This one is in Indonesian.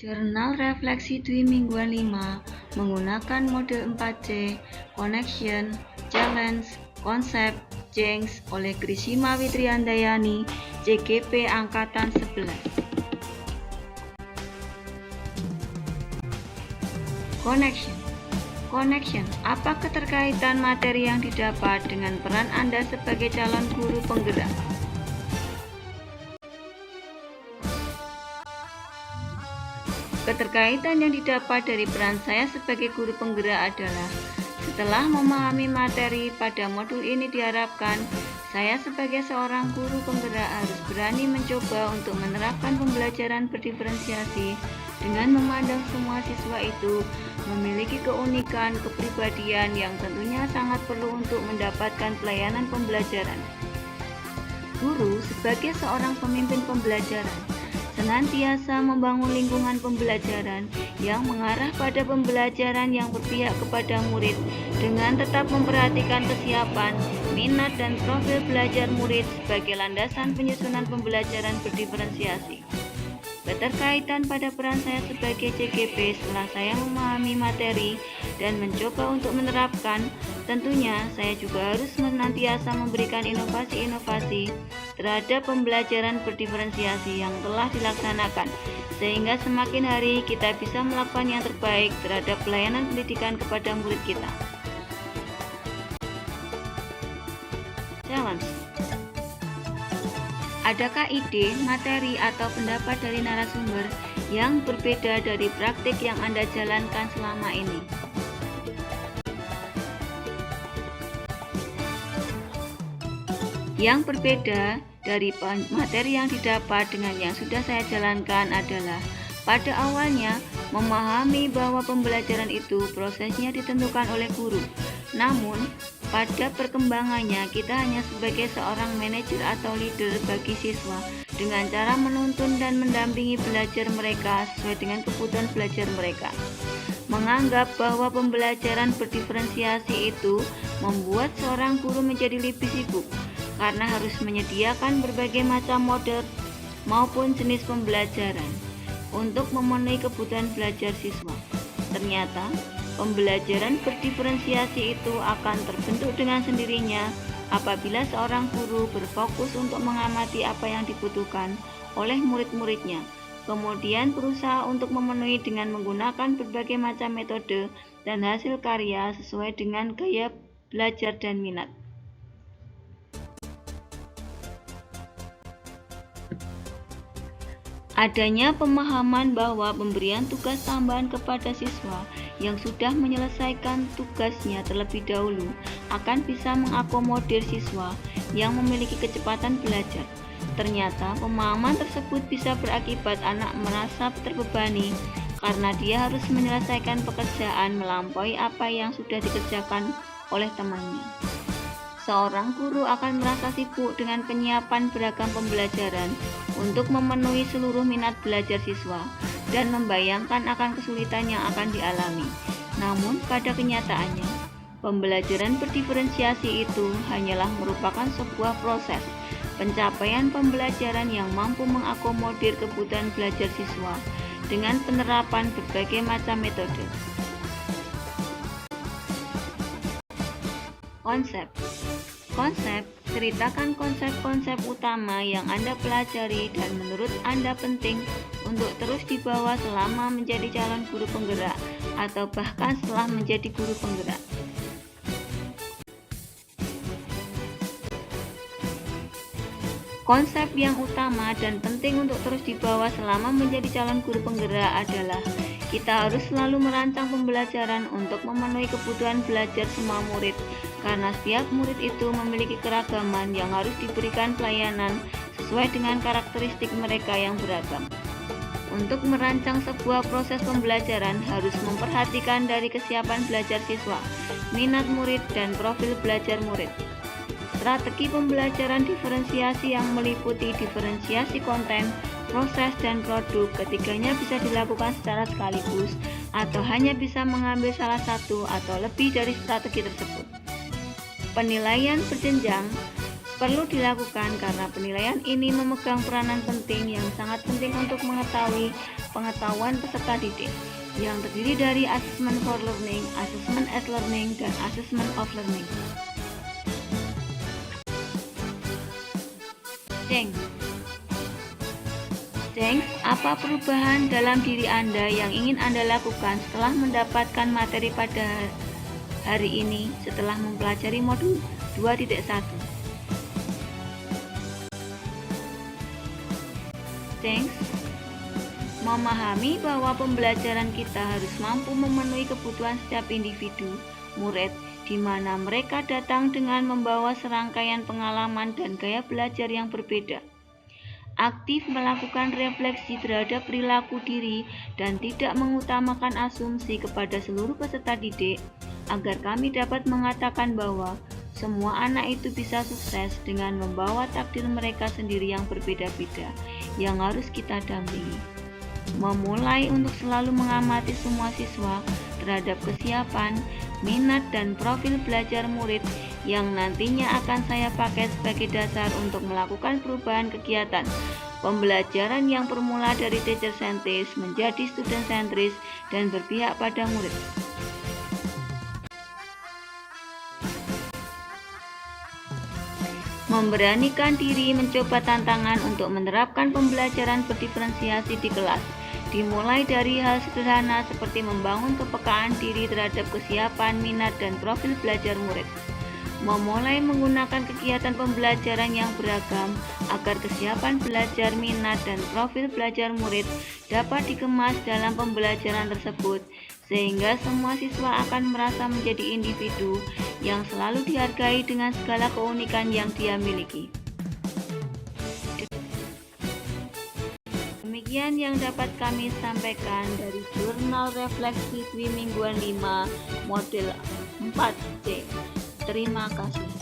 Jurnal Refleksi Dwi Mingguan 5 menggunakan mode 4C, Connection, Challenge, Konsep, Change oleh Grishima Witriandayani, CGP Angkatan 11. Connection, apa keterkaitan materi yang didapat dengan peran Anda sebagai calon guru penggerak? Keterkaitan yang didapat dari peran saya sebagai guru penggerak adalah, setelah memahami materi pada modul ini diharapkan, saya sebagai seorang guru penggerak harus berani mencoba untuk menerapkan pembelajaran berdiferensiasi dengan memandang semua siswa itu memiliki keunikan kepribadian yang tentunya sangat perlu untuk mendapatkan pelayanan pembelajaran. Guru sebagai seorang pemimpin pembelajaran senantiasa membangun lingkungan pembelajaran yang mengarah pada pembelajaran yang berpihak kepada murid dengan tetap memperhatikan kesiapan, minat, dan profil belajar murid sebagai landasan penyusunan pembelajaran berdiferensiasi. Keterkaitan pada peran saya sebagai CGP setelah saya memahami materi dan mencoba untuk menerapkan, tentunya saya juga harus senantiasa memberikan inovasi-inovasi terhadap pembelajaran berdiferensiasi yang telah dilaksanakan, sehingga semakin hari kita bisa melakukan yang terbaik terhadap pelayanan pendidikan kepada murid kita. Challenge. Adakah ide, materi, atau pendapat dari narasumber yang berbeda dari praktik yang Anda jalankan selama ini? Yang berbeda dari materi yang didapat dengan yang sudah saya jalankan adalah, pada awalnya memahami bahwa pembelajaran itu prosesnya ditentukan oleh guru. Namun, pada perkembangannya kita hanya sebagai seorang manajer atau leader bagi siswa dengan cara menuntun dan mendampingi belajar mereka sesuai dengan kebutuhan belajar mereka. Menganggap bahwa pembelajaran berdiferensiasi itu membuat seorang guru menjadi lebih sibuk karena harus menyediakan berbagai macam mode maupun jenis pembelajaran untuk memenuhi kebutuhan belajar siswa. Ternyata, pembelajaran berdiferensiasi itu akan terbentuk dengan sendirinya apabila seorang guru berfokus untuk mengamati apa yang dibutuhkan oleh murid-muridnya, kemudian berusaha untuk memenuhi dengan menggunakan berbagai macam metode dan hasil karya sesuai dengan gaya belajar dan minat. Adanya pemahaman bahwa pemberian tugas tambahan kepada siswa yang sudah menyelesaikan tugasnya terlebih dahulu akan bisa mengakomodir siswa yang memiliki kecepatan belajar. Ternyata pemahaman tersebut bisa berakibat anak merasa terbebani karena dia harus menyelesaikan pekerjaan melampaui apa yang sudah dikerjakan oleh temannya. Seorang guru akan merasa sibuk dengan penyiapan beragam pembelajaran untuk memenuhi seluruh minat belajar siswa dan membayangkan akan kesulitan yang akan dialami. Namun pada kenyataannya, pembelajaran berdiferensiasi itu hanyalah merupakan sebuah proses pencapaian pembelajaran yang mampu mengakomodir kebutuhan belajar siswa dengan penerapan berbagai macam metode. Konsep, ceritakan konsep-konsep utama yang Anda pelajari dan menurut Anda penting untuk terus dibawa selama menjadi calon guru penggerak atau bahkan setelah menjadi guru penggerak. Konsep yang utama dan penting untuk terus dibawa selama menjadi calon guru penggerak adalah, kita harus selalu merancang pembelajaran untuk memenuhi kebutuhan belajar semua murid, karena setiap murid itu memiliki keragaman yang harus diberikan pelayanan sesuai dengan karakteristik mereka yang beragam. Untuk merancang sebuah proses pembelajaran harus memperhatikan dari kesiapan belajar siswa, minat murid, dan profil belajar murid. Strategi pembelajaran diferensiasi yang meliputi diferensiasi konten, proses, dan produk, ketiganya bisa dilakukan secara sekaligus atau hanya bisa mengambil salah satu atau lebih dari strategi tersebut. Penilaian berjenjang. perlu dilakukan karena penilaian ini memegang peranan penting yang sangat penting untuk mengetahui pengetahuan peserta didik, yang terdiri dari assessment for learning, assessment as learning, dan assessment of learning. Thanks, apa perubahan dalam diri Anda yang ingin Anda lakukan setelah mendapatkan materi pada hari ini setelah mempelajari modul 2.1? Thanks, memahami bahwa pembelajaran kita harus mampu memenuhi kebutuhan setiap individu, murid, di mana mereka datang dengan membawa serangkaian pengalaman dan gaya belajar yang berbeda. Aktif melakukan refleksi terhadap perilaku diri dan tidak mengutamakan asumsi kepada seluruh peserta didik, agar kami dapat mengatakan bahwa semua anak itu bisa sukses dengan membawa takdir mereka sendiri yang berbeda-beda yang harus kita dampingi. Memulai untuk selalu mengamati semua siswa terhadap kesiapan, minat, dan profil belajar murid yang nantinya akan saya pakai sebagai dasar untuk melakukan perubahan kegiatan pembelajaran yang bermula dari teacher centris menjadi student centris dan berpihak pada murid. Memberanikan diri mencoba tantangan untuk menerapkan pembelajaran berdiferensiasi di kelas, dimulai dari hal sederhana seperti membangun kepekaan diri terhadap kesiapan, minat, dan profil belajar murid. Memulai menggunakan kegiatan pembelajaran yang beragam agar kesiapan belajar, minat, dan profil belajar murid dapat dikemas dalam pembelajaran tersebut, sehingga semua siswa akan merasa menjadi individu yang selalu dihargai dengan segala keunikan yang dia miliki. Demikian yang dapat kami sampaikan dari Jurnal Refleksi Dwi Mingguan 5 Model 4C. Terima kasih.